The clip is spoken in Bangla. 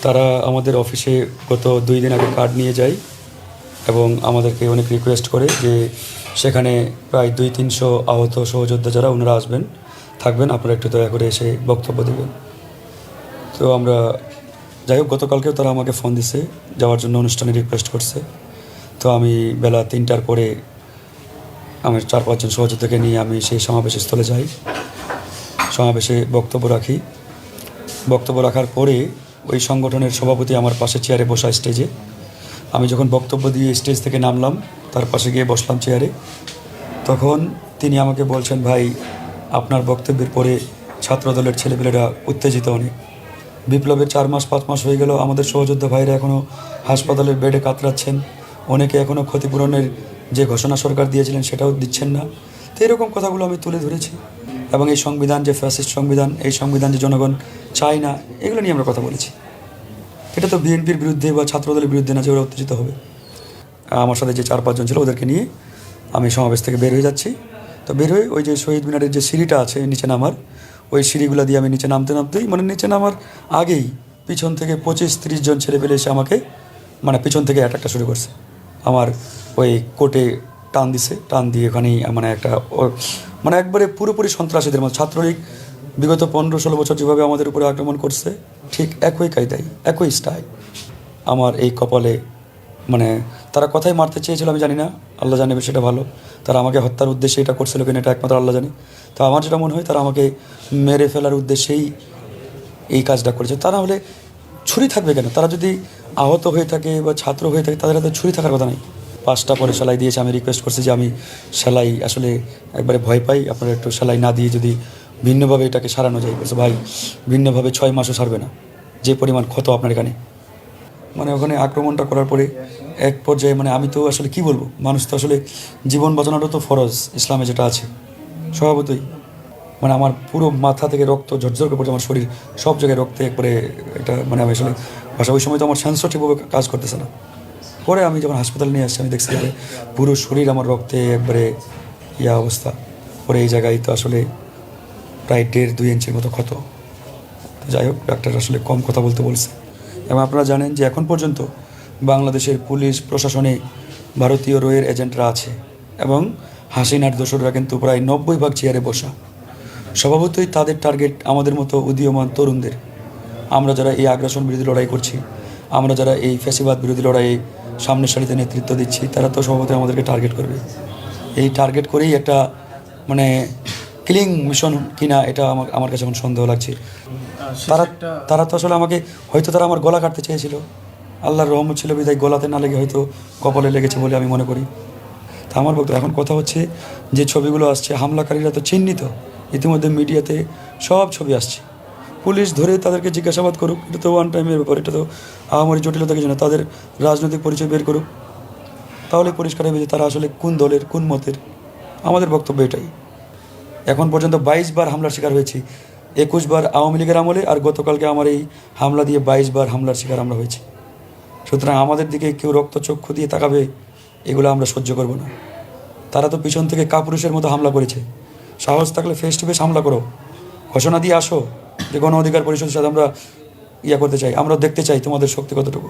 তারা আমাদের অফিসে গত 2 দিন আগে কার্ড নিয়ে যায় এবং আমাদেরকে অনেক রিকোয়েস্ট করে যে সেখানে প্রায় 200-300 আহত সহযোদ্ধা যারা ওনারা আসবেন থাকবেন, আপনারা একটু দয়া করে এসে বক্তব্য দেবেন। তো আমরা যাই হোক, গতকালকেও তারা আমাকে ফোন দিছে যাওয়ার জন্য, অনুষ্ঠানে রিকোয়েস্ট করছে। তো আমি বেলা 3টার পরে আমার 4-5 জন সহযোদ্ধাকে নিয়ে আমি সেই সমাবেশ স্থলে যাই, সমাবেশে বক্তব্য রাখি। বক্তব্য রাখার পরে ওই সংগঠনের সভাপতি আমার পাশে চেয়ারে বসা স্টেজে, আমি যখন বক্তব্য দিয়ে স্টেজ থেকে নামলাম তার পাশে গিয়ে বসলাম চেয়ারে, তখন তিনি আমাকে বলছেন, ভাই আপনার বক্তব্যের পরে ছাত্রদলের ছেলেপেলেরা উত্তেজিত অনেক। বিপ্লবের 4 মাস 5 মাস হয়ে গেল, আমাদের সহযোদ্ধা ভাইরা এখনও হাসপাতালের বেডে কাতরাচ্ছেন, অনেকে এখনও ক্ষতিপূরণের যে ঘোষণা সরকার দিয়েছিলেন সেটাও দিচ্ছেন না। তো এরকম কথাগুলো আমি তুলে ধরেছি এবং এই সংবিধান যে ফ্যাসিস্ট সংবিধান, এই সংবিধান যে জনগণ চায় না, এগুলো নিয়ে আমরা কথা বলেছি। এটা তো বিএনপির বিরুদ্ধে বা ছাত্রদলের বিরুদ্ধে না যে ওরা উত্তেজিত হবে। আমার সাথে যে 4-5 জন ছিল ওদেরকে নিয়ে আমি সমাবেশ থেকে বের হয়ে যাচ্ছি। তো বের হয়ে ওই যে শহীদ মিনারের যে সিঁড়িটা আছে নিচে নামার, ওই সিঁড়িগুলো দিয়ে আমি নিচে নামতেই মানে নিচে নামার আগেই পিছন থেকে 25-30 জন ছেলে পেলে এসে আমাকে মানে পিছন থেকে অ্যাটাকটা শুরু করছে। আমার ওই কোটে টান দিছে, টান দিয়ে ওখানেই মানে একটা মানে একবারে পুরোপুরি সন্ত্রাসীদের মতো ছাত্রলীগ বিগত 15-16 বছর যেভাবে আমাদের উপরে আক্রমণ করছে ঠিক একই কায়দায় একই স্টাইল আমার এই কপালে। মানে তারা কথাই মারতে চেয়েছিল আমি জানি না, আল্লাহ জানে সেটা ভালো। তারা আমাকে হত্যার উদ্দেশ্যে এটা করছিল কিনা এটা একমাত্র আল্লাহ জানে। তো আমার যেটা মনে হয় তারা আমাকে মেরে ফেলার উদ্দেশ্যেই এই কাজটা করেছে। তারা হলে ছুরি থাকবে কেন? তারা যদি আহত হয়ে থাকে বা ছাত্র হয়ে থাকে তাদের হাতে ছুরি থাকার কথা নাই। 5টা পরে সেলাই দিয়েছে। আমি রিকোয়েস্ট করছি যে আমি সেলাই আসলে একবারে ভয় পাই, আপনারা একটু সেলাই না দিয়ে যদি ভিন্নভাবে এটাকে সারানো যায়। বলছে ভাই ভিন্নভাবে 6 মাসও সারবে না, যে পরিমাণ ক্ষত আপনার এখানে। মানে ওখানে আক্রমণটা করার পরে এক পর্যায়ে মানে আমি তো আসলে কি বলবো, মানুষ তো আসলে জীবন বাঁচানোটা তো ফরজ ইসলামে যেটা আছে স্বভাবতই। মানে আমার পুরো মাথা থেকে রক্ত ঝরঝর করে পড়ছে, আমার শরীর সব জায়গায় রক্তে একবারে এটা মানে আমি আসলে ভাষা ওই সময় তো আমার সেন্সর ঠিকভাবে কাজ করতেছে না। পরে আমি যখন হাসপাতালে নিয়ে আসছি আমি দেখছি যে পুরো শরীর আমার রক্তে একবারে ইয়া অবস্থা। পরে এই জায়গায় তো আসলে প্রায় 1.5-2 ইঞ্চির মতো ক্ষত। যাই হোক, ডাক্তার আসলে কম কথা বলতে বলছে। এবং আপনারা জানেন যে এখন পর্যন্ত বাংলাদেশের পুলিশ প্রশাসনে ভারতীয় রয়ের এজেন্টরা আছে এবং হাসিনার দোসররা কিন্তু প্রায় 90% চেয়ারে বসা। স্বভাবতই তাদের টার্গেট আমাদের মতো উদীয়মান তরুণদের। আমরা যারা এই আগ্রাসন বিরোধী লড়াই করছি, আমরা যারা এই ফ্যাসিবাদ বিরোধী লড়াইয়ে সামনের সারিতে নেতৃত্ব দিচ্ছি, তারা তো স্বভাবতই আমাদেরকে টার্গেট করবে। এই টার্গেট করেই একটা মানে কিলিং মিশন কিনা এটা আমার কাছে এখন সন্দেহ লাগছে। তারা তো আসলে আমাকে হয়তো তারা আমার গলা কাটতে চেয়েছিল, আল্লাহর রহমত ছিল বিদায় গলাতে না লেগে হয়তো কপালে লেগেছে বলে আমি মনে করি। তা আমার বক্তব্য এখন কথা হচ্ছে যে ছবিগুলো আসছে হামলাকারীরা তো চিহ্নিত, ইতিমধ্যে মিডিয়াতে সব ছবি আসছে। পুলিশ ধরে তাদেরকে জিজ্ঞাসাবাদ করুক, এটা তো ওয়ান টাইমের ব্যাপার, এটা তো আহামরি জটিলতা কিছু না। তাদের রাজনৈতিক পরিচয় বের করুক, তাহলে পরিষ্কার হবে যে তারা আসলে কোন দলের কোন মতের। আমাদের বক্তব্য এটাই। এখন পর্যন্ত 22 বার হামলার শিকার হয়েছি, 21 বার আওয়ামী লীগের আমলে, আর গতকালকে আমার এই হামলা দিয়ে 22 বার হামলার শিকার আমরা হয়েছি। সুতরাং আমাদের দিকে কেউ রক্তচক্ষু দিয়ে তাকাবে এগুলো আমরা সহ্য করব না। তারা তো পিছন থেকে কাপুরুষের মতো হামলা করেছে। সাহস থাকলে ফেস টু ফেস হামলা করো, ঘোষণা দিয়ে আসো যে গণ অধিকার পরিষদের সাথে আমরা করতে চাই, আমরা দেখতে চাই তোমাদের শক্তি কতটুকু।